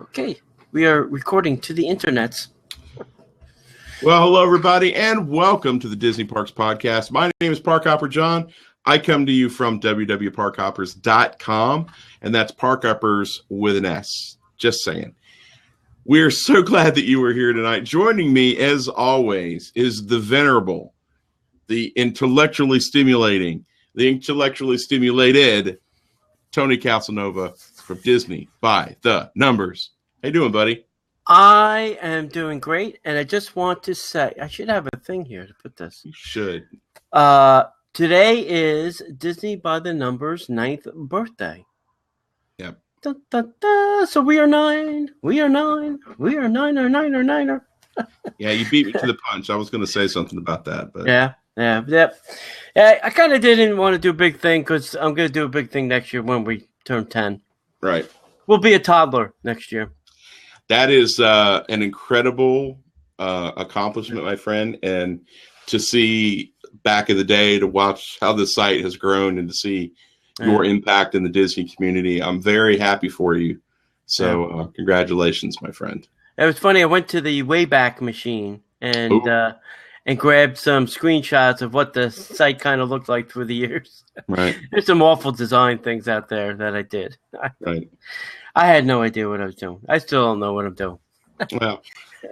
Okay, we are recording to the internets. Well, hello, everybody, and welcome to the Disney Parks Podcast. My name is Park Hopper John. I come to you from www.parkhoppers.com, and that's Park Hoppers with an S. Just saying. We're so glad that you were here tonight. Joining me, as always, is the venerable, the intellectually stimulating, the intellectually stimulated Tony Casanova from Disney by the Numbers. How you doing, buddy? I am doing great, and I just want to say, I should have a thing here to put this. You should. Today is Disney by the Numbers' 9th birthday. Yep. Da, da, da. So we are 9. We are 9. We are 9er. Yeah, you beat me to the punch. I was going to say something about that, but Yeah. I kind of didn't want to do a big thing because I'm going to do a big thing next year when we turn 10. Right. We'll be a toddler next year. That is an incredible accomplishment, my friend. And to see back in the day, to watch how the site has grown and to see your impact in the Disney community, I'm very happy for you. So congratulations, my friend. It was funny. I went to the Wayback Machine and grabbed some screenshots of what the site kind of looked like through the years. Right. There's some awful design things out there that I did. Right. I had no idea what I was doing. I still don't know what I'm doing. Well,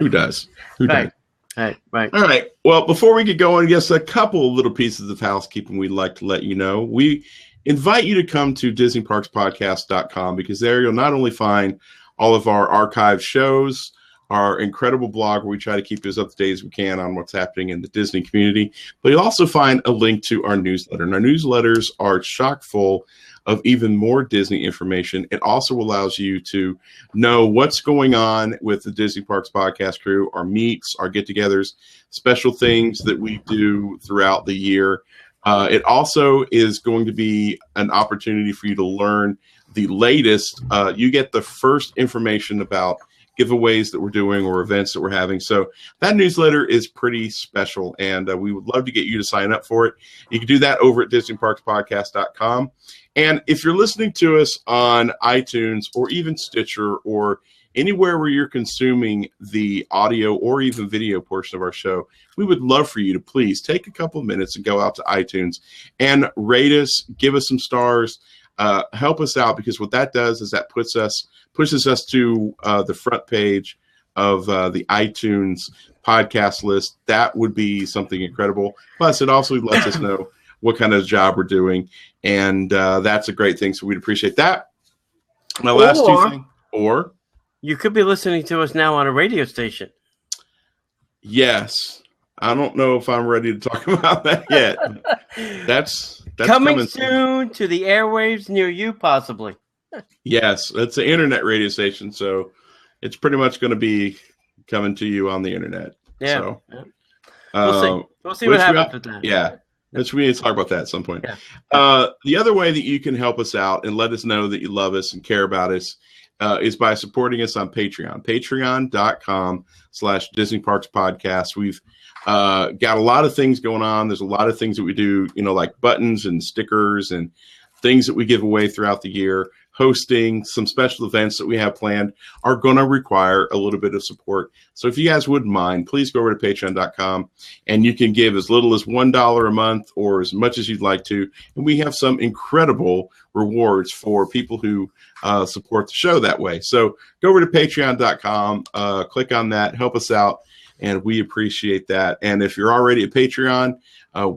who does? Who does? Right. All right. Well, before we get going, just a couple of little pieces of housekeeping we'd like to let you know. We invite you to come to DisneyParksPodcast.com because there you'll not only find all of our archived shows, our incredible blog where we try to keep you as up to date as we can on what's happening in the Disney community, but you'll also find a link to our newsletter. And our newsletters are chock full of even more Disney information. It also allows you to know what's going on with the Disney Parks Podcast crew, our meets, our get-togethers, special things that we do throughout the year. It also is going to be an opportunity for you to learn the latest. You get the first information about giveaways that we're doing or events that we're having. So that newsletter is pretty special, and we would love to get you to sign up for it. You can do that over at DisneyParksPodcast.com. And if you're listening to us on iTunes or even Stitcher or anywhere where you're consuming the audio or even video portion of our show, we would love for you to please take a couple of minutes and go out to iTunes and rate us, give us some stars, help us out, because what that does is that pushes us to the front page of the iTunes podcast list. That would be something incredible. Plus, it also lets us know what kind of job we're doing, and that's a great thing. So we'd appreciate that. My last two things. Or you could be listening to us now on a radio station. Yes. I don't know if I'm ready to talk about that yet. That's coming soon to the airwaves near you, possibly. Yes, it's an internet radio station, so it's pretty much going to be coming to you on the internet. Yeah. So, We'll see what happens with that. Yeah. We need to talk about that at some point. Yeah. The other way that you can help us out and let us know that you love us and care about us is by supporting us on Patreon. Patreon.com/Disney Parks Podcast. We've got a lot of things going on. There's a lot of things that we do, like buttons and stickers and things that we give away throughout the year. Hosting some special events that we have planned are going to require a little bit of support. So if you guys wouldn't mind, please go over to patreon.com and you can give as little as $1 a month or as much as you'd like to. And we have some incredible rewards for people who support the show that way. So go over to patreon.com, click on that, help us out, and we appreciate that. And if you're already at Patreon,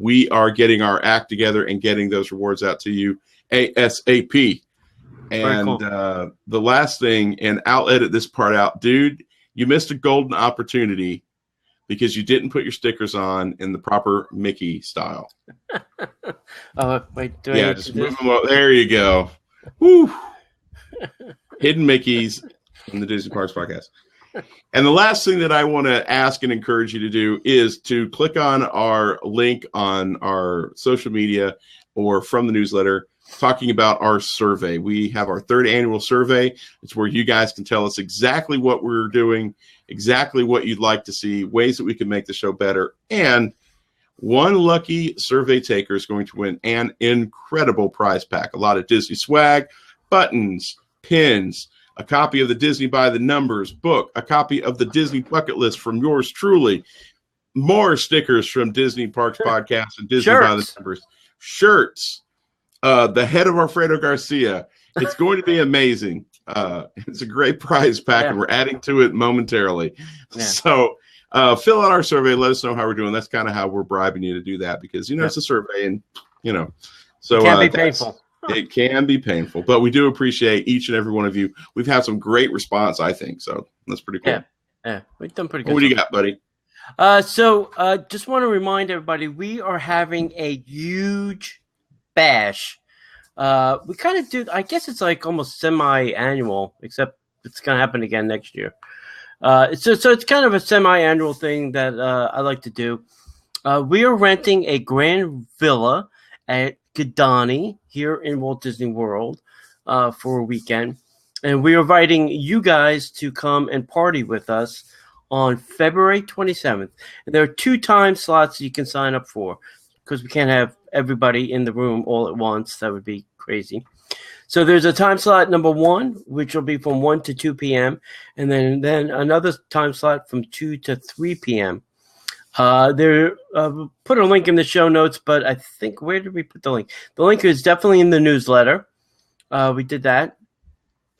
we are getting our act together and getting those rewards out to you ASAP. And cool. The last thing, and I'll edit this part out, dude, you missed a golden opportunity because you didn't put your stickers on in the proper Mickey style. Oh, wait. Just move them up. There you go. Woo. Hidden Mickeys in the Disney Parks Podcast. And the last thing that I want to ask and encourage you to do is to click on our link on our social media or from the newsletter talking about our survey. We have our third annual survey. It's where you guys can tell us exactly what we're doing, exactly what you'd like to see, ways that we can make the show better. And one lucky survey taker is going to win an incredible prize pack. A lot of Disney swag, buttons, pins, a copy of the Disney by the Numbers book, a copy of the Disney Bucket List from yours truly, more stickers from Disney Parks Podcast and Disney by the Numbers, shirts, the head of Alfredo Garcia. It's going to be amazing. It's a great prize pack, and we're adding to it momentarily. Yeah. So fill out our survey. Let us know how we're doing. That's kind of how we're bribing you to do that because, it's a survey and, So it can be painful. It can be painful, but we do appreciate each and every one of you. We've had some great response, I think. So that's pretty cool. Yeah, we've done pretty good. What do you got, buddy? So just want to remind everybody, we are having a huge bash. We kind of do, I guess it's like almost semi-annual, except it's going to happen again next year. So it's kind of a semi-annual thing that I like to do. We are renting a grand villa at Kidani here in Walt Disney World for a weekend. And we are inviting you guys to come and party with us on February 27th. And there are 2 time slots you can sign up for because we can't have everybody in the room all at once. That would be crazy. So there's a time slot number 1, which will be from 1 to 2 p.m. And then another time slot from 2 to 3 p.m. Put a link in the show notes, but I think, where did we put the link? The link is definitely in the newsletter. We did that.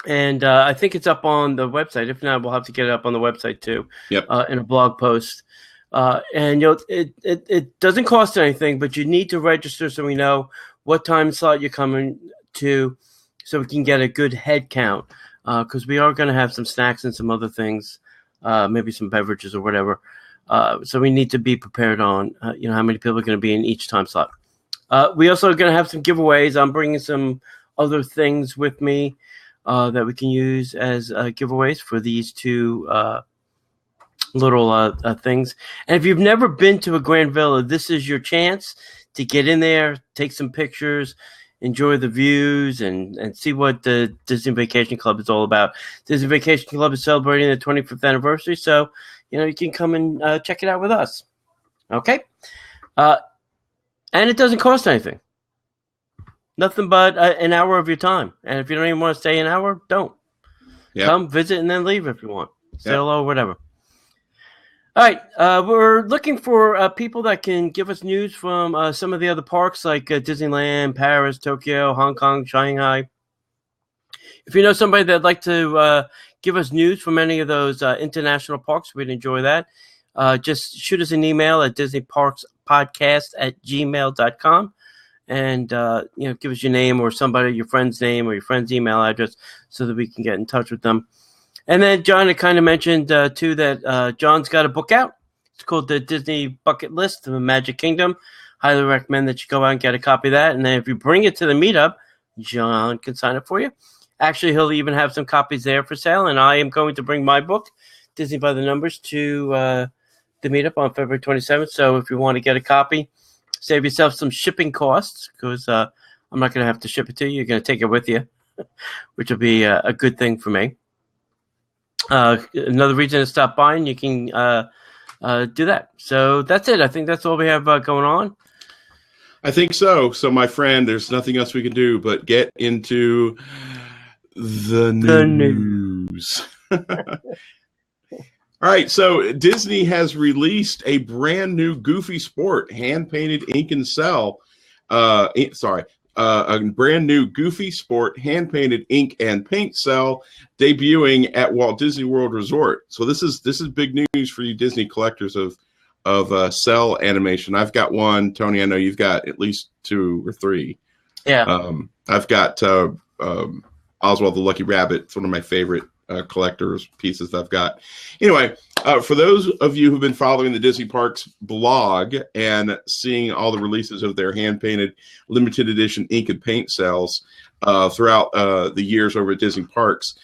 And I think it's up on the website. If not, we'll have to get it up on the website too. Yep. In a blog post. And it doesn't cost anything, but you need to register so we know what time slot you're coming to, so we can get a good head count. Because we are going to have some snacks and some other things, maybe some beverages or whatever. So we need to be prepared on how many people are going to be in each time slot. We also are going to have some giveaways. I'm bringing some other things with me that we can use as giveaways for these 2 little things. And if you've never been to a Grand Villa, this is your chance to get in there, take some pictures, enjoy the views, and see what the Disney Vacation Club is all about. Disney Vacation Club is celebrating their 25th anniversary, so you can come and check it out with us. Okay? And it doesn't cost anything. Nothing but an hour of your time. And if you don't even want to stay an hour, don't. Yep. Come, visit, and then leave if you want. Say hello, whatever. All right. We're looking for people that can give us news from some of the other parks like Disneyland, Paris, Tokyo, Hong Kong, Shanghai. If you know somebody that'd like to give us news from any of those international parks, we'd enjoy that. Just shoot us an email at disneyparkspodcast@gmail.com. And, give us your name or your friend's name or your friend's email address so that we can get in touch with them. And then John had kind of mentioned, too, that John's got a book out. It's called The Disney Bucket List of the Magic Kingdom. Highly recommend that you go out and get a copy of that. And then if you bring it to the meetup, John can sign it for you. Actually, he'll even have some copies there for sale. And I am going to bring my book, Disney by the Numbers, to the meetup on February 27th. So if you want to get a copy, save yourself some shipping costs because I'm not going to have to ship it to you. You're going to take it with you, which will be a good thing for me. Another reason to stop by, and you can do that. So that's it. I think that's all we have going on. I think so. So, my friend, there's nothing else we can do but get into the news. All right, so Disney has released a brand new Goofy Sport hand-painted ink and cell. A brand new Goofy Sport hand-painted ink and paint cell debuting at Walt Disney World Resort. So this is big news for you Disney collectors of cell animation. I've got one, Tony. I know you've got at least 2 or 3. Yeah. I've got Oswald the Lucky Rabbit. It's one of my favorite collector's pieces that I've got. Anyway, for those of you who've been following the Disney Parks blog and seeing all the releases of their hand-painted limited edition ink and paint cells throughout the years over at Disney Parks,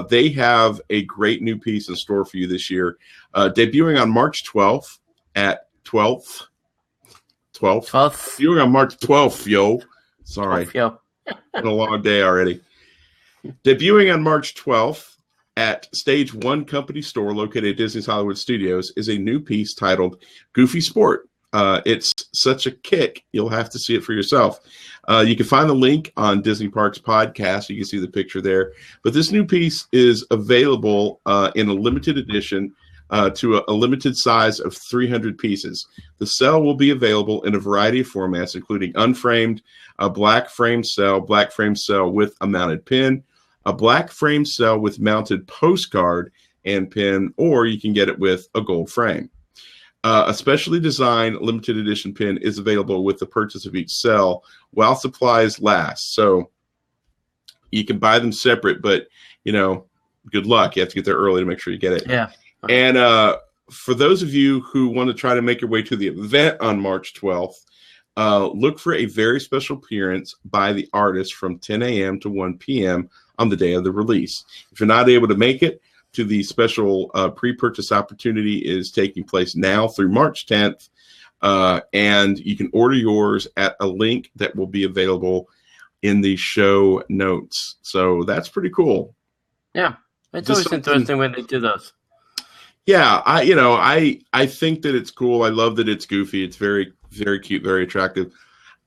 they have a great new piece in store for you this year, debuting on March 12th at 12th. Debuting on March 12th, yo. Sorry. 12th, yo. Been a long day already. Debuting on March 12th at Stage 1 Company Store located at Disney's Hollywood Studios is a new piece titled Goofy Sport. It's such a kick, you'll have to see it for yourself. You can find the link on Disney Parks Podcast. You can see the picture there. But this new piece is available in a limited edition to a limited size of 300 pieces. The cell will be available in a variety of formats, including unframed, a black frame cell with a mounted pin, a black frame cell with mounted postcard and pin, or you can get it with a gold frame. A specially designed limited edition pin is available with the purchase of each cell while supplies last. So you can buy them separate, but, good luck. You have to get there early to make sure you get it. Yeah. And for those of you who want to try to make your way to the event on March 12th, look for a very special appearance by the artist from 10 a.m. to 1 p.m. on the day of the release. If you're not able to make it, to the special pre-purchase opportunity is taking place now through March 10th, and you can order yours at a link that will be available in the show notes. So that's pretty cool. Yeah, it's always interesting when they do those. Yeah, I think that it's cool. I love that it's goofy. It's very, very cute, very attractive.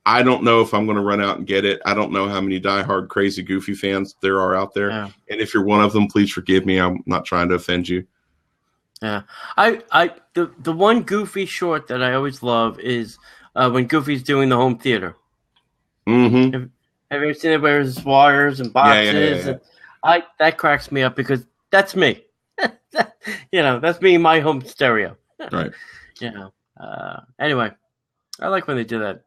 I don't know if I'm going to run out and get it. I don't know how many diehard crazy Goofy fans there are out there. Yeah. And if you're one of them, please forgive me. I'm not trying to offend you. Yeah. The one Goofy short that I always love is when Goofy's doing the home theater. Mm-hmm. Have you ever seen it where there's wires and boxes? Yeah. And that cracks me up because that's me. That's me in my home stereo. Right. Anyway, I like when they do that.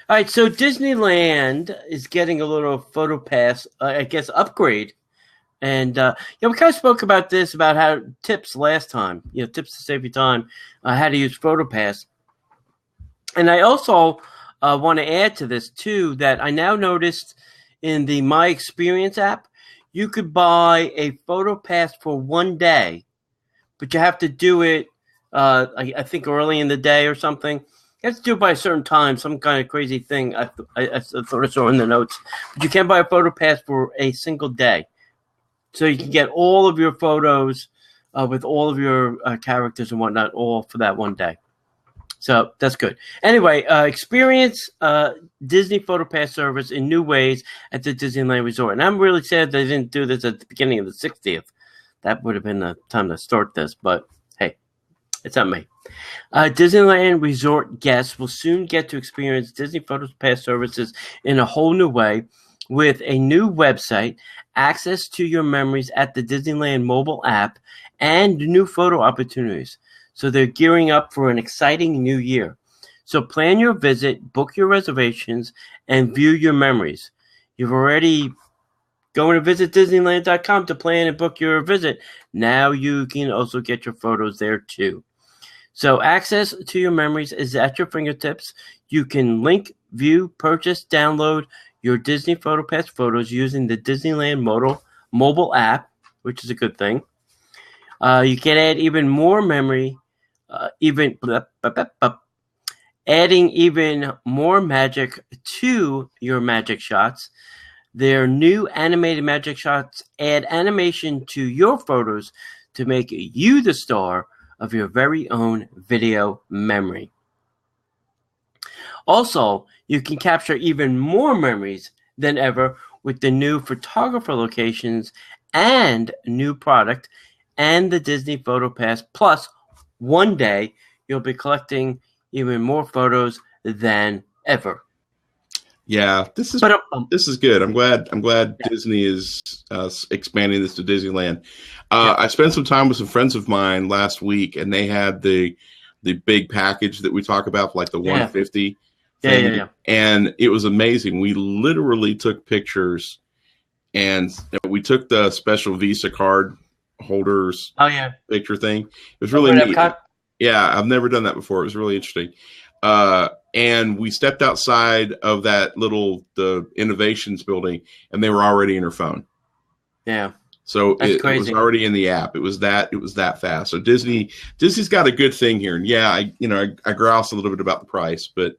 All right, so Disneyland is getting a little PhotoPass, upgrade. And, we kind of spoke about this, about how tips last time, tips to save you time, how to use PhotoPass. And I also want to add to this, too, that I now noticed in the My Experience app, you could buy a PhotoPass for 1 day, but you have to do it, I think, early in the day or something. You have to do it by a certain time, some kind of crazy thing. I thought I saw in the notes. But you can buy a PhotoPass for a single day. So you can get all of your photos with all of your characters and whatnot, all for that 1 day. So that's good. Anyway, experience Disney PhotoPass service in new ways at the Disneyland Resort. And I'm really sad they didn't do this at the beginning of the 60th. That would have been the time to start this, but hey, it's not me. Disneyland Resort guests will soon get to experience Disney PhotoPass services in a whole new way with a new website, access to your memories at the Disneyland mobile app, and new photo opportunities. So they're gearing up for an exciting new year. So plan your visit, book your reservations, and view your memories. You've already going to visit Disneyland.com to plan and book your visit. Now you can also get your photos there too. So access to your memories is at your fingertips. You can link, view, purchase, download your Disney PhotoPass photos using the Disneyland mobile app, which is a good thing. You can add even more memory, adding even more magic to your magic shots. Their new animated magic shots add animation to your photos to make you the star of your very own video memory. Also, you can capture even more memories than ever with the new photographer locations and new product and the Disney PhotoPass. Plus, 1 day, you'll be collecting even more photos than ever. Yeah, this is good. I'm glad Disney is expanding this to Disneyland. I spent some time with some friends of mine last week, and they had the big package that we talk about, like the 150 thing. Yeah. And it was amazing. We literally took pictures, and we took the special Visa card holders picture thing. It was really neat. Yeah, I've never done that before. It was really interesting. And we stepped outside of that the Innovations building, and they were already in her phone. Yeah. So it was already in the app. It was that fast. So Disney's got a good thing here. And I grouse a little bit about the price, but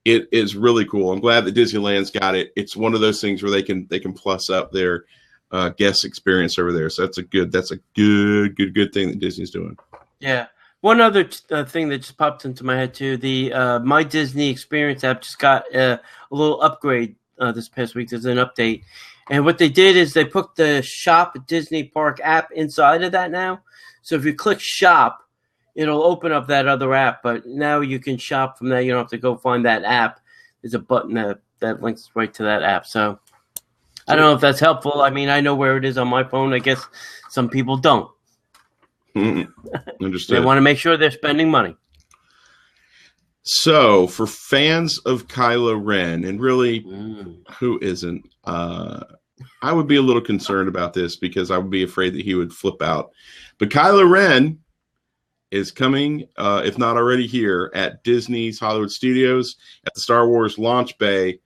it is really cool. I'm glad that Disneyland's got it. It's one of those things where they can plus up their guest experience over there. So that's a good thing that Disney's doing. Yeah. One other thing that just popped into my head too, the My Disney Experience app just got a little upgrade this past week. There's an update, and what they did is they put the Shop Disney Park app inside of that now. So if you click Shop, it'll open up that other app. But now you can shop from there. You don't have to go find that app. There's a button that links right to that app. So I don't know if that's helpful. I mean, I know where it is on my phone. I guess some people don't. Understood. They want to make sure they're spending money. So, for fans of Kylo Ren, and really, who isn't? I would be a little concerned about this because I would be afraid that he would flip out. But Kylo Ren is coming, if not already here, at Disney's Hollywood Studios at the Star Wars launch bay,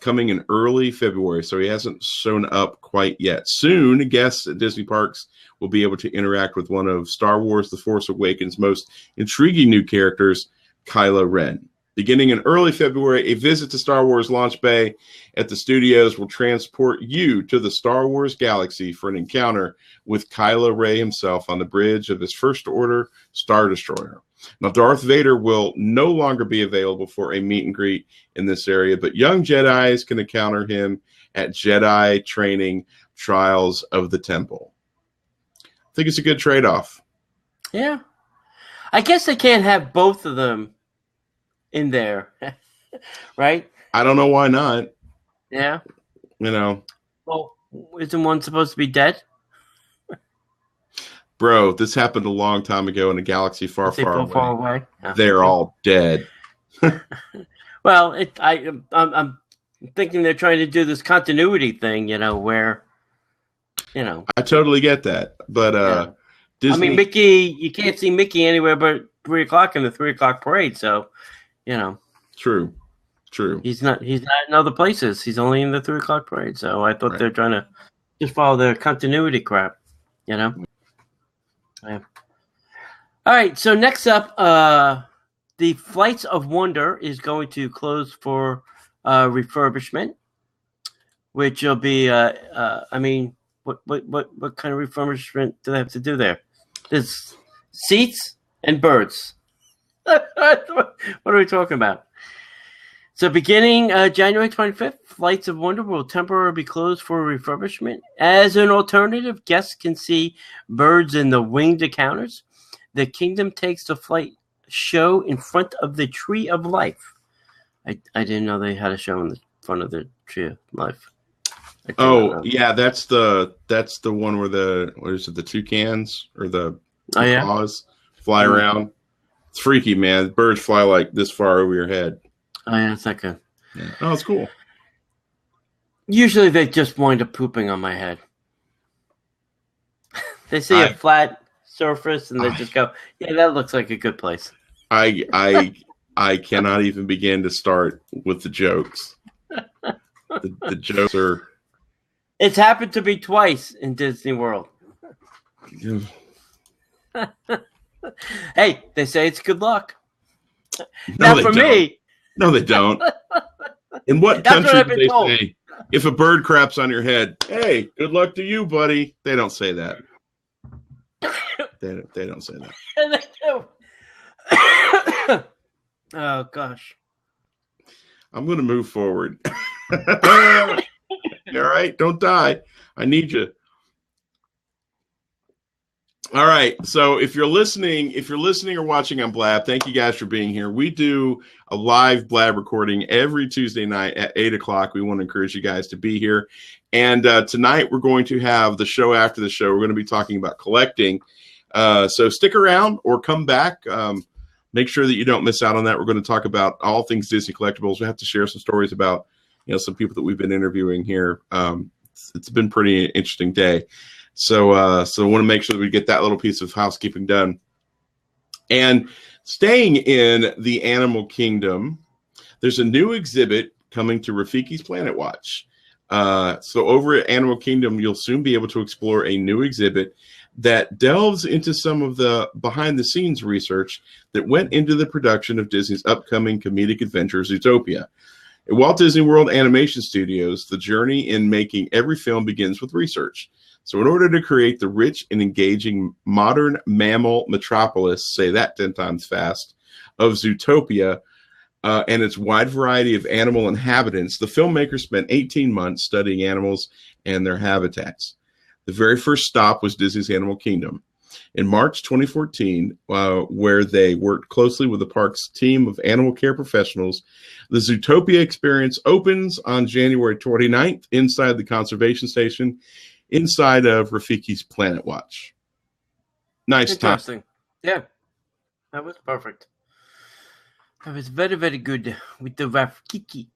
coming in early February. So he hasn't shown up quite yet. Soon, guests at Disney parks will be able to interact with one of Star Wars The Force Awakens' most intriguing new characters, Kylo Ren. Beginning in early February, a visit to Star Wars launch bay at the studios will transport you to the Star Wars galaxy for an encounter with Kylo Ren himself on the bridge of his First Order Star Destroyer. Now, Darth Vader will no longer be available for a meet and greet in this area, but young Jedis can encounter him at Jedi Training Trials of the Temple. I think it's a good trade-off. Yeah. I guess they can't have both of them in there, right? I don't know why not. Yeah. You know. Well, isn't one supposed to be dead? Bro, this happened a long time ago in a galaxy far, far away. Oh, they're all dead. Well, I'm thinking they're trying to do this continuity thing, where, I totally get that, but yeah. Disney. I mean, Mickey, you can't see Mickey anywhere but 3:00 in the 3:00 parade. So, True. He's not in other places. He's only in the 3:00 parade. So I thought they're trying to just follow the continuity crap. Yeah. All right. So next up, the Flights of Wonder is going to close for refurbishment, which will be. I mean, what kind of refurbishment do they have to do there? There's seats and birds. What are we talking about? So beginning January 25th, Flights of Wonder will temporarily be closed for refurbishment. As an alternative, guests can see birds in the winged encounters. The Kingdom Takes the Flight show in front of the Tree of Life. I didn't know they had a show in the front of the Tree of Life. Oh, yeah, that's the one where the toucans or the claws fly around. It's freaky, man. Birds fly like this far over your head. Oh, yeah, it's not good. Yeah. Oh, it's cool. Usually they just wind up pooping on my head. They see a flat surface and they just go, yeah, that looks like a good place. I cannot even begin to start with the jokes. The jokes are... It's happened to me twice in Disney World. Hey, they say it's good luck. No, Not for me. No, they don't. In what country do they say, if a bird craps on your head, hey, good luck to you, buddy? They don't say that. They don't say that. And they do. Oh, gosh. I'm going to move forward. All right, don't die. I need you. All right. So if you're listening or watching on Blab, thank you guys for being here. We do a live Blab recording every Tuesday night at 8:00. We want to encourage you guys to be here. And tonight we're going to have the show after the show. We're going to be talking about collecting. So stick around or come back. Make sure that you don't miss out on that. We're going to talk about all things Disney collectibles. We have to share some stories about, some people that we've been interviewing here. It's been a pretty interesting day. So I want to make sure that we get that little piece of housekeeping done. And staying in the animal kingdom, there's a new exhibit coming to Rafiki's Planet Watch. So over at Animal Kingdom, you'll soon be able to explore a new exhibit that delves into some of the behind-the-scenes research that went into the production of Disney's upcoming comedic adventure, Zootopia. At Walt Disney World Animation Studios, the journey in making every film begins with research. So in order to create the rich and engaging modern mammal metropolis, say that 10 times fast, of Zootopia and its wide variety of animal inhabitants, the filmmakers spent 18 months studying animals and their habitats. The very first stop was Disney's Animal Kingdom. In March 2014, where they worked closely with the park's team of animal care professionals, the Zootopia experience opens on January 29th inside the conservation station, inside of Rafiki's Planet Watch. Nice time. Interesting. Yeah, that was perfect. That was very, very good with the Rafiki.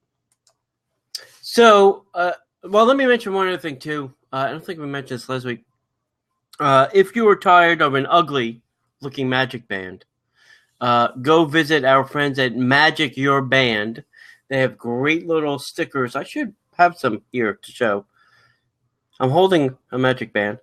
So, well, let me mention one other thing, too. I don't think we mentioned this last week. If you are tired of an ugly-looking Magic Band, go visit our friends at Magic Your Band. They have great little stickers. I should have some here to show. I'm holding a Magic Band.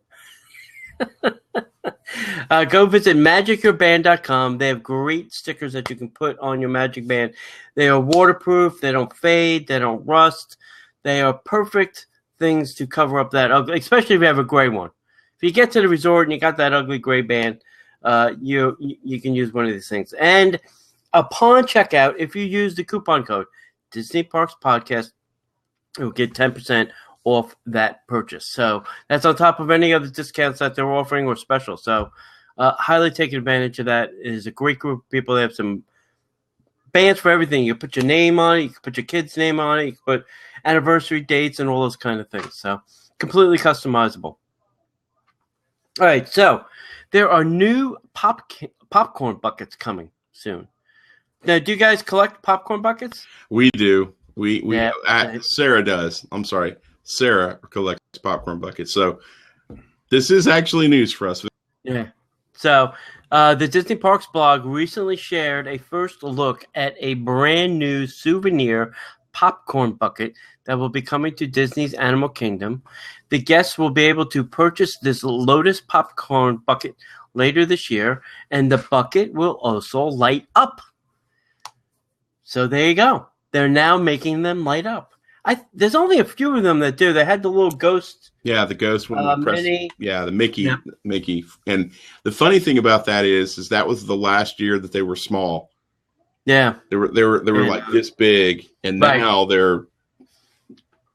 Go visit magicyourband.com. They have great stickers that you can put on your Magic Band. They are waterproof. They don't fade. They don't rust. They are perfect things to cover up that ugly, especially if you have a gray one. If you get to the resort and you got that ugly gray band, you can use one of these things. And upon checkout, if you use the coupon code Disney Parks Podcast, you'll get 10% off that purchase. So that's on top of any other discounts that they're offering or special. So highly take advantage of that. It is a great group of people. They have some bands for everything. You can put your name on it. You can put your kid's name on it. You can put anniversary dates and all those kind of things. So completely customizable. All right, so there are new popcorn buckets coming soon. Now, do you guys collect popcorn buckets? We do. Sarah does. I'm sorry. Sarah collects popcorn buckets. So this is actually news for us. Yeah. So the Disney Parks blog recently shared a first look at a brand new souvenir popcorn bucket that will be coming to Disney's Animal Kingdom. The guests will be able to purchase this Lotus popcorn bucket later this year, and the bucket will also light up. So there you go. They're now making them light up. There's only a few of them that do. They had the little ghost. Yeah, the ghost one. The Mickey. Yeah. Mickey. And the funny thing about that is that was the last year that they were small. Yeah, they were like this big, and now they're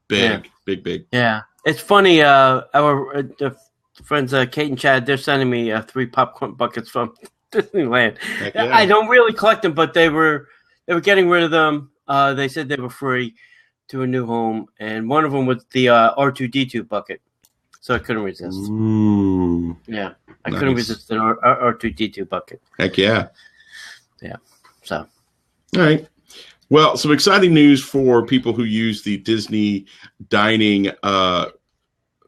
big, big. Yeah, it's funny. Our friends Kate and Chad, they're sending me 3 popcorn buckets from Disneyland. Yeah. I don't really collect them, but they were getting rid of them. They said they were free to a new home, and one of them was the R2D2 bucket, so I couldn't resist. Ooh, yeah, I couldn't resist the R2D2 bucket. Heck yeah, yeah. So. All right. Well, some exciting news for people who use the Disney dining,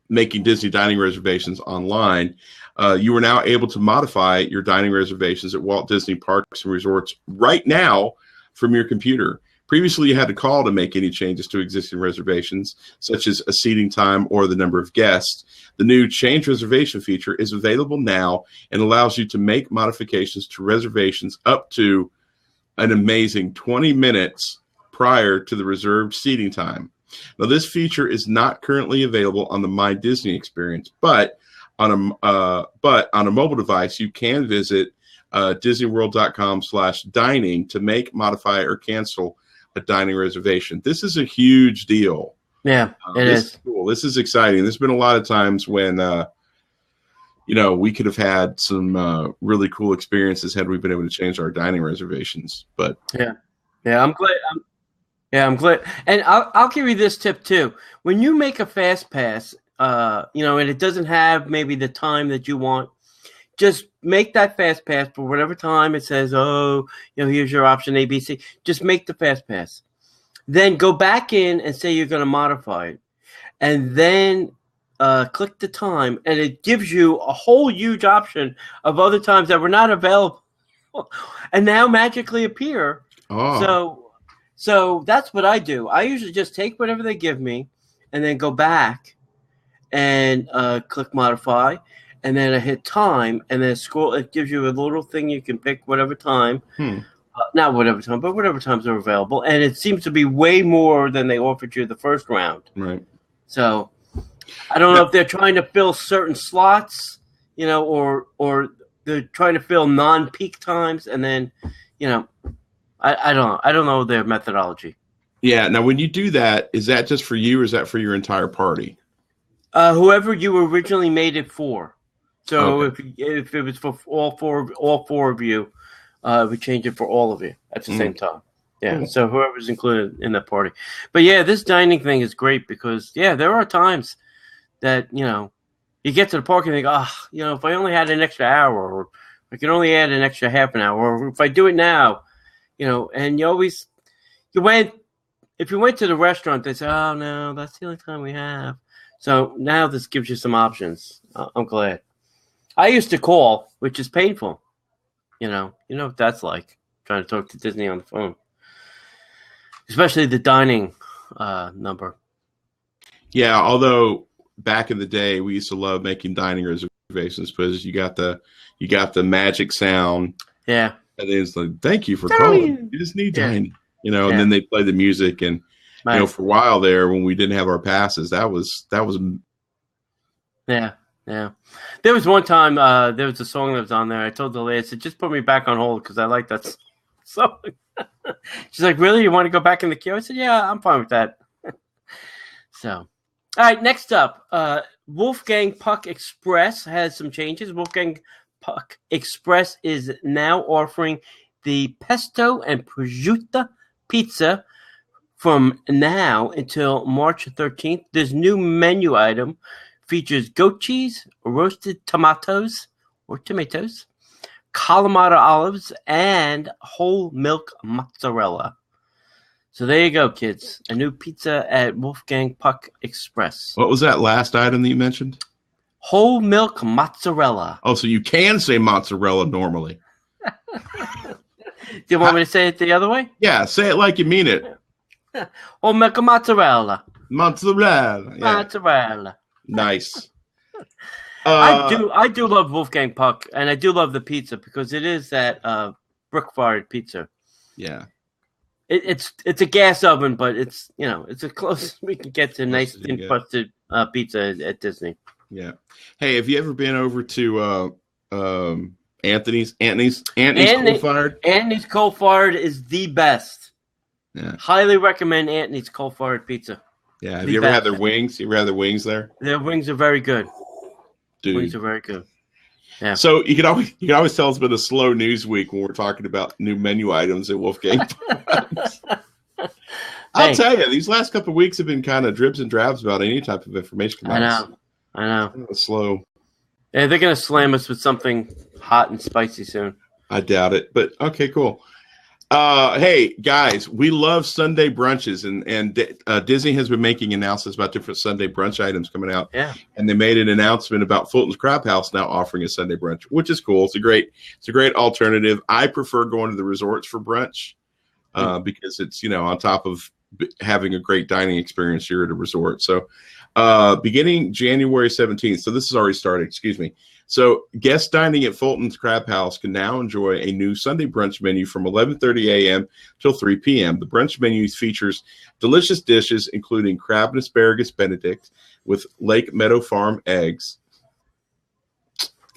making Disney dining reservations online. You are now able to modify your dining reservations at Walt Disney Parks and Resorts right now from your computer. Previously, you had to call to make any changes to existing reservations, such as a seating time or the number of guests. The new Change Reservation feature is available now and allows you to make modifications to reservations up to an amazing 20 minutes prior to the reserved seating time. Now, this feature is not currently available on the My Disney experience, but on a mobile device, you can visit DisneyWorld.com/dining to make, modify, or cancel a dining reservation. This is a huge deal. Yeah, it is. Cool. This is exciting. There's been a lot of times when we could have had some really cool experiences had we been able to change our dining reservations. But I'm glad. I'm glad. And I'll give you this tip too. When you make a fast pass, and it doesn't have maybe the time that you want, just make that fast pass for whatever time it says. Here's your option A, B, C. Just make the fast pass. Then go back in and say you're going to modify it, and then click the time, and it gives you a whole huge option of other times that were not available and now magically appear. So that's what I do. I usually just take whatever they give me and then go back and click modify, and then I hit time, and then scroll. It gives you a little thing you can pick whatever time. Not whatever time, but whatever times are available. And it seems to be way more than they offered you the first round. Right. So I don't know if they're trying to fill certain slots, or they're trying to fill non-peak times, and then, I don't know. I don't know their methodology. Yeah. Now, when you do that, is that just for you, or is that for your entire party? Whoever you originally made it for. So Okay. if it was for all four of you, we change it for all of you at the same time. Yeah. Cool. So whoever's included in the party. But yeah, this dining thing is great because there are times that you get to the park and think, if I only had an extra hour, or I can only add an extra half an hour, or if I do it now, and if you went to the restaurant, they say, oh no, that's the only time we have. So now this gives you some options. I'm glad. I used to call, which is painful. You know what that's like, trying to talk to Disney on the phone, especially the dining number. Yeah, although back in the day we used to love making dining reservations because you got the magic sound. Yeah. And then it's like, thank you for calling Disney Dining. And then they play the music, and Right. for a while there when we didn't have our passes, that was Yeah. There was one time there was a song that was on there. I told the lady, I said, just put me back on hold because I like that song. She's like, really? You want to go back in the queue? I said, yeah, I'm fine with that. So, all right, next up, Wolfgang Puck Express has some changes. Wolfgang Puck Express is now offering the pesto and prosciutto pizza from now until March 13th. This new menu item features goat cheese, roasted tomatoes, Kalamata olives, and whole milk mozzarella. So there you go, kids. A new pizza at Wolfgang Puck Express. What was that last item that you mentioned? Whole milk mozzarella. Oh, so you can say mozzarella normally. Do you want me to say it the other way? Yeah, say it like you mean it. Whole milk mozzarella. Mozzarella. Yeah. Mozzarella. Nice. I do love Wolfgang Puck, and I do love the pizza because it is that brick-fired pizza. Yeah. It's a gas oven, but it's it's as close as we can get to nice thin crusted pizza at Disney. Yeah. Hey, have you ever been over to Anthony's coal-fired? Anthony's coal-fired is the best. Yeah. Highly recommend Anthony's coal-fired pizza. Yeah. Have you ever had their wings? You ever had their wings there? Their wings are very good. Dude. Wings are very good. Yeah. So you can always tell it's been a slow news week when we're talking about new menu items at Wolfgang. I'll tell you, these last couple of weeks have been kind of dribs and drabs about any type of information. I know. Slow. Yeah, they're gonna slam us with something hot and spicy soon. I doubt it, but okay, cool. Hey guys, we love Sunday brunches, and Disney has been making announcements about different Sunday brunch items coming out. Yeah, and they made an announcement about Fulton's Crab House now offering a Sunday brunch, which is cool. It's a great alternative. I prefer going to the resorts for brunch because it's on top of having a great dining experience here at a resort. So beginning January 17th, so this has already started. Excuse me. So guests dining at Fulton's Crab House can now enjoy a new Sunday brunch menu from 11:30 a.m. till 3 p.m. The brunch menu features delicious dishes, including crab and asparagus Benedict with Lake Meadow Farm eggs.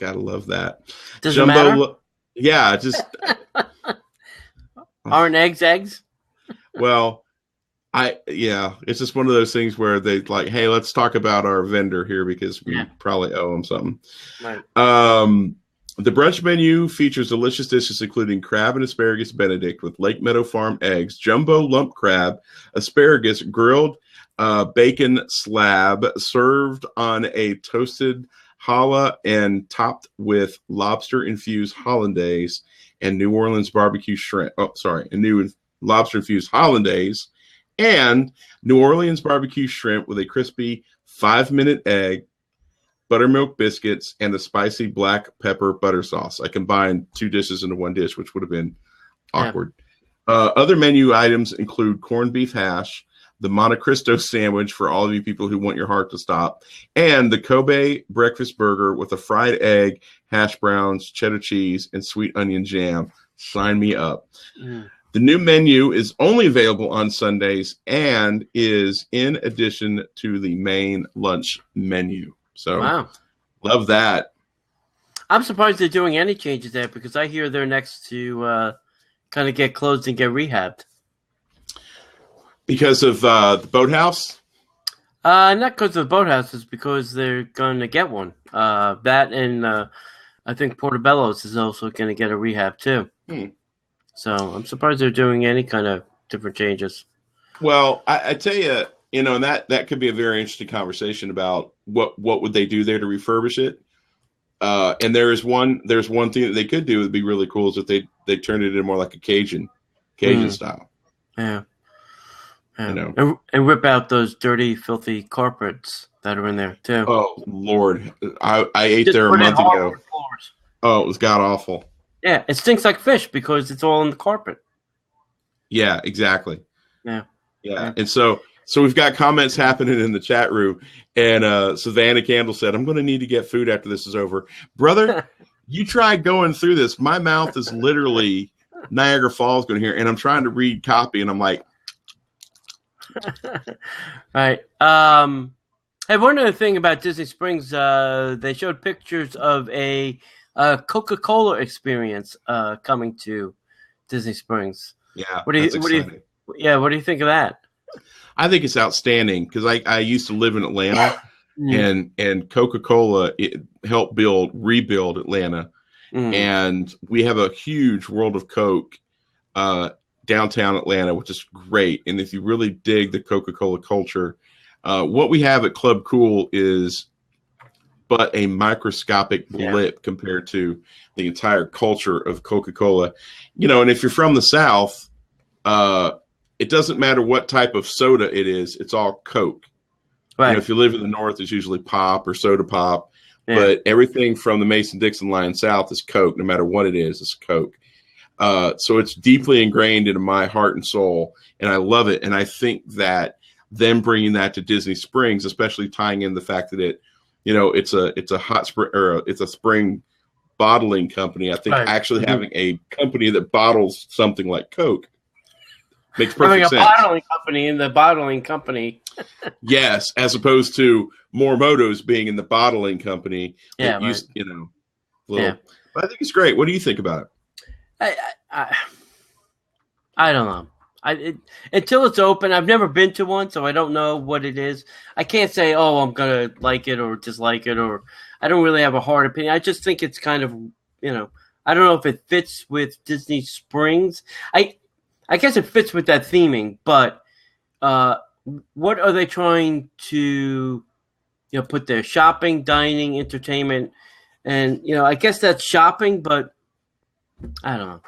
Gotta love that. Does it matter? Yeah, just aren't eggs? Well, it's just one of those things where they like, hey, let's talk about our vendor here because we probably owe them something. Right. The brunch menu features delicious dishes including crab and asparagus Benedict with Lake Meadow Farm eggs, jumbo lump crab, asparagus, grilled bacon slab served on a toasted challah and topped with lobster-infused hollandaise and New Orleans barbecue shrimp. A new lobster-infused hollandaise. And New Orleans barbecue shrimp with a crispy 5-minute egg, buttermilk biscuits, and a spicy black pepper butter sauce. I combined 2 dishes into one dish, which would have been awkward. Other menu items include corned beef hash, the Monte Cristo sandwich for all of you people who want your heart to stop, and the Kobe breakfast burger with a fried egg, hash browns, cheddar cheese, and sweet onion jam. Sign me up. The new menu is only available on Sundays and is in addition to the main lunch menu. So, Wow. love that. I'm surprised they're doing any changes there because I hear they're next to kind of get closed and get rehabbed. Because of the boathouse? Not because of the boathouse, it's because they're going to get one. That and I think Portobello's is also going to get a rehab too. So I'm surprised they're doing any kind of different changes. Well, I tell you, and that could be a very interesting conversation about what would they do there to refurbish it. And there's one thing that they could do would be really cool is if they turned it into more like a Cajun style. Yeah. And rip out those dirty, filthy carpets that are in there too. Oh Lord, I ate there a month ago. Oh, it was god awful. Yeah, it stinks like fish because it's all in the carpet. Yeah, exactly. Yeah. And so we've got comments happening in the chat room, and Savannah Candle said, "I'm going to need to get food after this is over, brother." You try going through this. My mouth is literally Niagara Falls going here, and I'm trying to read copy, and I'm like. Right. Hey, one other thing about Disney Springs, they showed pictures of a Coca-Cola experience coming to Disney Springs. Yeah. What do you think of that? I think it's outstanding because I used to live in Atlanta, and Coca-Cola helped rebuild Atlanta, and we have a huge World of Coke downtown Atlanta, which is great. And if you really dig the Coca-Cola culture, what we have at Club Cool is but a microscopic blip compared to the entire culture of Coca-Cola. And if you're from the South, it doesn't matter what type of soda it is. It's all Coke. Right. If you live in the North, it's usually pop or soda pop. Yeah. But everything from the Mason-Dixon line south is Coke. No matter what it is, it's Coke. So it's deeply ingrained into my heart and soul, and I love it. And I think that them bringing that to Disney Springs, especially tying in the fact that it's a hot spring or it's a spring bottling company. I think actually having a company that bottles something like Coke makes perfect sense. Having a bottling company in the bottling company. Yes, as opposed to Morimoto's being in the bottling company. Yeah, But I think it's great. What do you think about it? I don't know. Until it's open, I've never been to one, so I don't know what it is. I can't say, oh, I'm gonna like it or dislike it, or I don't really have a hard opinion. I just think it's kind of, I don't know if it fits with Disney Springs. I guess it fits with that theming, but what are they trying to, put there? Shopping, dining, entertainment, and I guess that's shopping, but I don't know.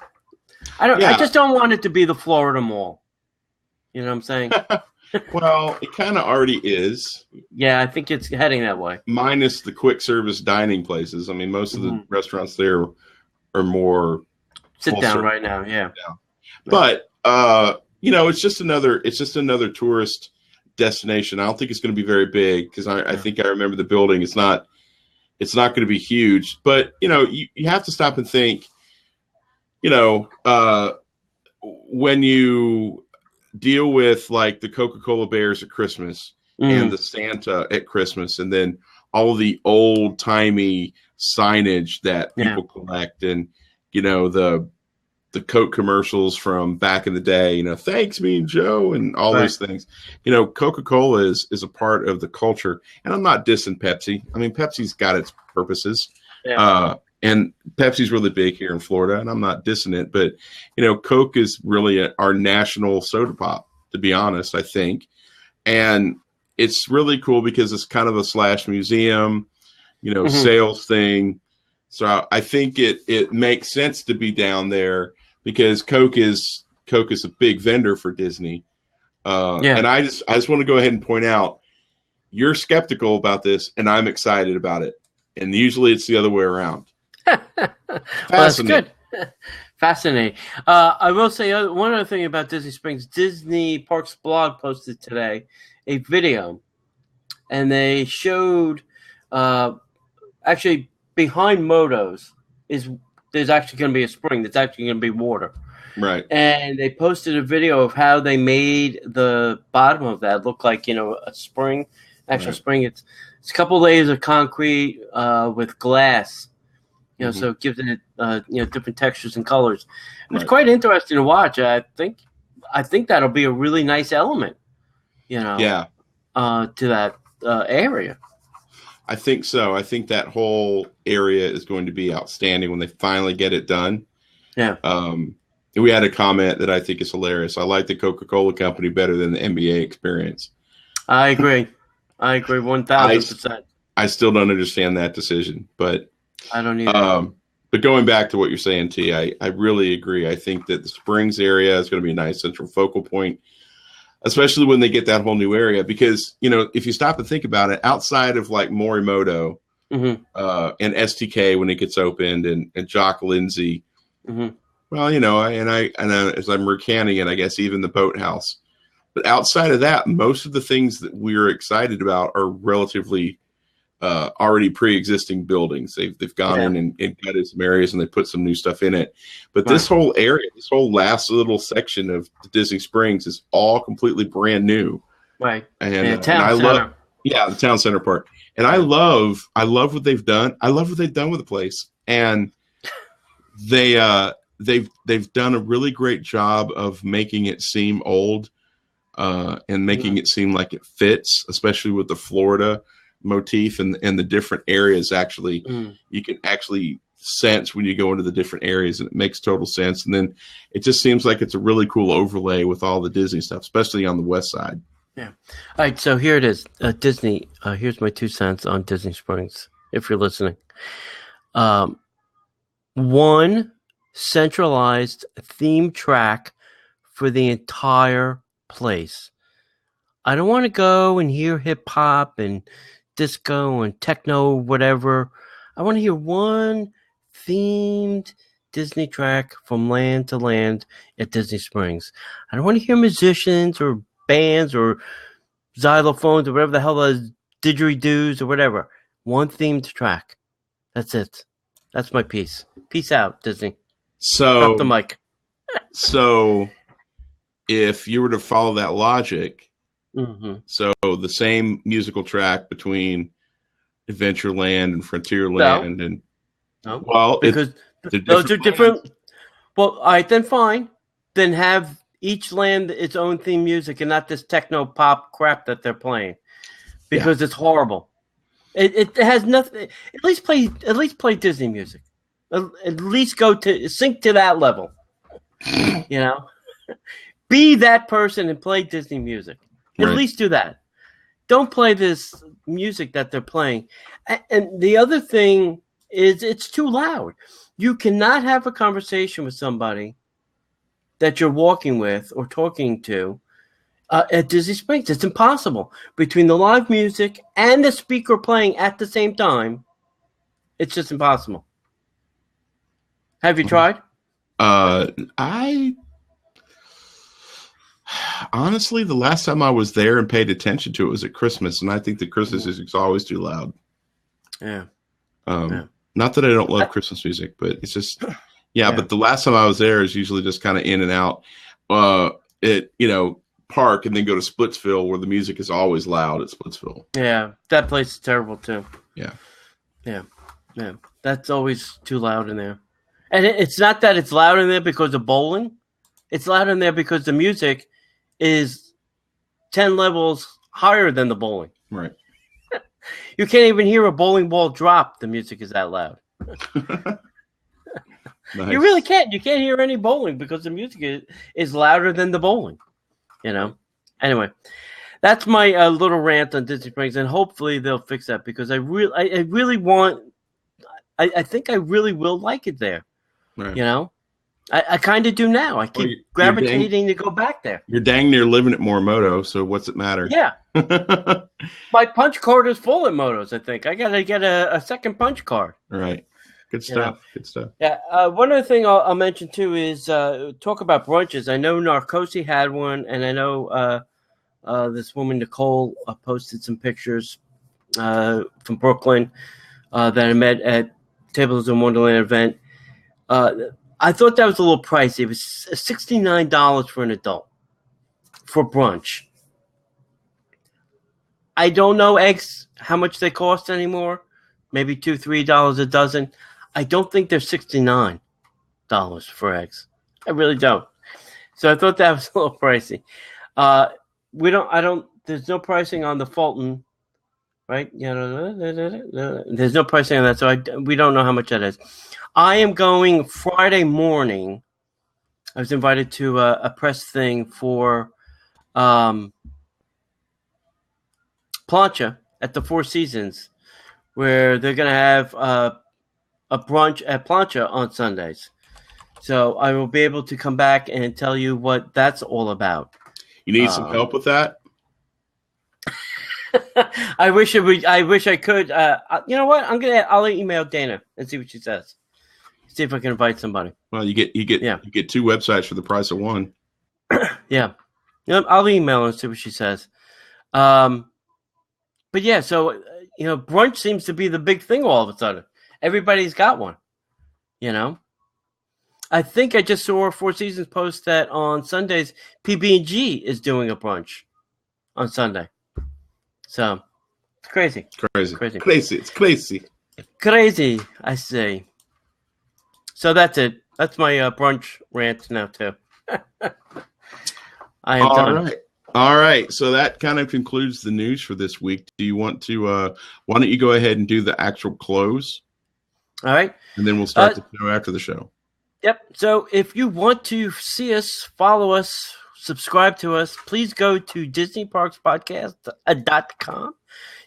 I just don't want it to be the Florida Mall. You know what I'm saying? Well, it kind of already is. Yeah, I think it's heading that way. Minus the quick service dining places. I mean, most of the restaurants there are more sit down right now. Yeah. But it's just another tourist destination. I don't think it's going to be very big because I think I remember the building. It's not going to be huge, but you have to stop and think. When you deal with like the Coca-Cola bears at Christmas and the Santa at Christmas, and then all the old timey signage that people collect, and the Coke commercials from back in the day, thanks me Joe, and all those things. Coca-Cola is a part of the culture, and I'm not dissing Pepsi. I mean, Pepsi's got its purposes. And Pepsi's really big here in Florida, and I'm not dissing it, but Coke is really our national soda pop, to be honest, I think. And it's really cool because it's kind of a slash museum, sales thing. So I think it makes sense to be down there because Coke is a big vendor for Disney. And I just want to go ahead and point out, you're skeptical about this, and I'm excited about it. And usually it's the other way around. Well, that's good. Fascinating. I will say one other thing about Disney Springs. Disney Parks blog posted today a video, and they showed actually behind Moto's there's actually going to be a spring. There's actually going to be water. Right. And they posted a video of how they made the bottom of that look like, a spring, actual spring. It's a couple layers of concrete with glass, so it gives it, different textures and colors. And it's quite interesting to watch. I think that'll be a really nice element, to that area. I think so. I think that whole area is going to be outstanding when they finally get it done. Yeah. We had a comment that I think is hilarious. I like the Coca-Cola Company better than the NBA experience. I agree. 1,000%. I still don't understand that decision, but I don't either. But going back to what you're saying, T, I really agree. I think that the Springs area is going to be a nice central focal point, especially when they get that whole new area. Because, if you stop and think about it, outside of like Morimoto and STK when it gets opened and Jock Lindsay, well, as I'm recanting it, I guess even the Boathouse. But outside of that, most of the things that we're excited about are relatively already pre-existing buildings. They've gone in and gutted some areas and they put some new stuff in it. But this whole area, this whole last little section of Disney Springs is all completely brand new. Right. And, town center. The town center part. And I love what they've done. I love what they've done with the place. And they've done a really great job of making it seem old and making it seem like it fits, especially with the Florida motif and the different areas. Actually, you can actually sense when you go into the different areas, and it makes total sense. And then it just seems like it's a really cool overlay with all the Disney stuff, especially on the west side. Yeah. All right. So here it is. Disney. Here's my 2 cents on Disney Springs. If you're listening, one centralized theme track for the entire place. I don't want to go and hear hip hop and disco and techno, whatever. I want to hear one themed Disney track from land to land at Disney Springs. I don't want to hear musicians or bands or xylophones or whatever the hell those didgeridoos or whatever. One themed track. That's it. That's my piece. Peace out, Disney. So drop the mic. So if you were to follow that logic, so the same musical track between Adventureland and Frontierland because those are different. Well, all right, then fine. Then have each land its own theme music and not this techno pop crap that they're playing, because it's horrible. It has nothing. At least play Disney music. At least go to sync to that level. Be that person and play Disney music. At least do that. Don't play this music that they're playing. And the other thing is it's too loud. You cannot have a conversation with somebody that you're walking with or talking to at Disney Springs. It's impossible. Between the live music and the speaker playing at the same time, it's just impossible. Have you tried? Honestly, the last time I was there and paid attention to it was at Christmas, and I think the Christmas music's always too loud. Yeah. Not that I don't love Christmas music, but it's just, but the last time I was there is usually just kind of in and out park and then go to Splitsville where the music is always loud at Splitsville. Yeah, that place is terrible too. Yeah. That's always too loud in there. And it's not that it's loud in there because of bowling. It's loud in there because the music is 10 levels higher than the bowling. Right. You can't even hear a bowling ball drop. The music is that loud. Nice. You really can't. You can't hear any bowling because the music is louder than the bowling. Anyway, that's my little rant on Disney Springs, and hopefully they'll fix that because I really want. I think I really will like it there. Right. I kind of do now. I keep gravitating to go back there. You're dang near living at Morimoto, so what's it matter? Yeah. My punch card is full at Motos, I think. I got to get a second punch card. Right. Good stuff. Good stuff. Yeah. One other thing I'll mention, too, is talk about brunches. I know Narcosi had one, and I know this woman, Nicole, posted some pictures from Brooklyn that I met at Tables in Wonderland event. I thought that was a little pricey. It was $69 for an adult for brunch. I don't know eggs, how much they cost anymore. Maybe $2-3 a dozen. I don't think they're $69 for eggs. I really don't. So I thought that was a little pricey. There's no pricing on the Fulton, right? There's no pricing on that, so we don't know how much that is. I am going Friday morning. I was invited to a press thing for Plancha at the Four Seasons, where they're going to have a brunch at Plancha on Sundays. So I will be able to come back and tell you what that's all about. You need some help with that? I wish I could. You know what? I'll email Dana and see what she says. See if I can invite somebody. Well, you get 2 websites for the price of one. Yeah. I'll email her and see what she says. But yeah, so brunch seems to be the big thing all of a sudden. Everybody's got one. I think I just saw Four Seasons post that on Sundays, PB&G is doing a brunch on Sunday. So it's crazy. It's crazy, I say. So that's it. That's my brunch rant now too. I am done. All right. So that kind of concludes the news for this week. Do you want to? Why don't you go ahead and do the actual close? All right. And then we'll start the show after the show. Yep. So if you want to see us, follow us, subscribe to us, please go to DisneyParksPodcast.com.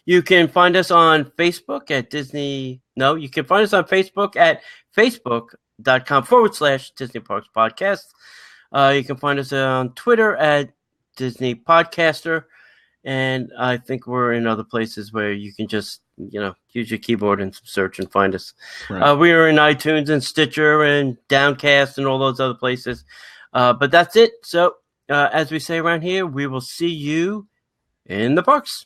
You can find us on Facebook at Disney. No, you can find us on Facebook at Facebook.com/Disney Parks Podcast. You can find us on Twitter at Disney Podcaster. And I think we're in other places where you can just, use your keyboard and search and find us. Right. We are in iTunes and Stitcher and Downcast and all those other places. But that's it. So as we say around here, we will see you in the parks.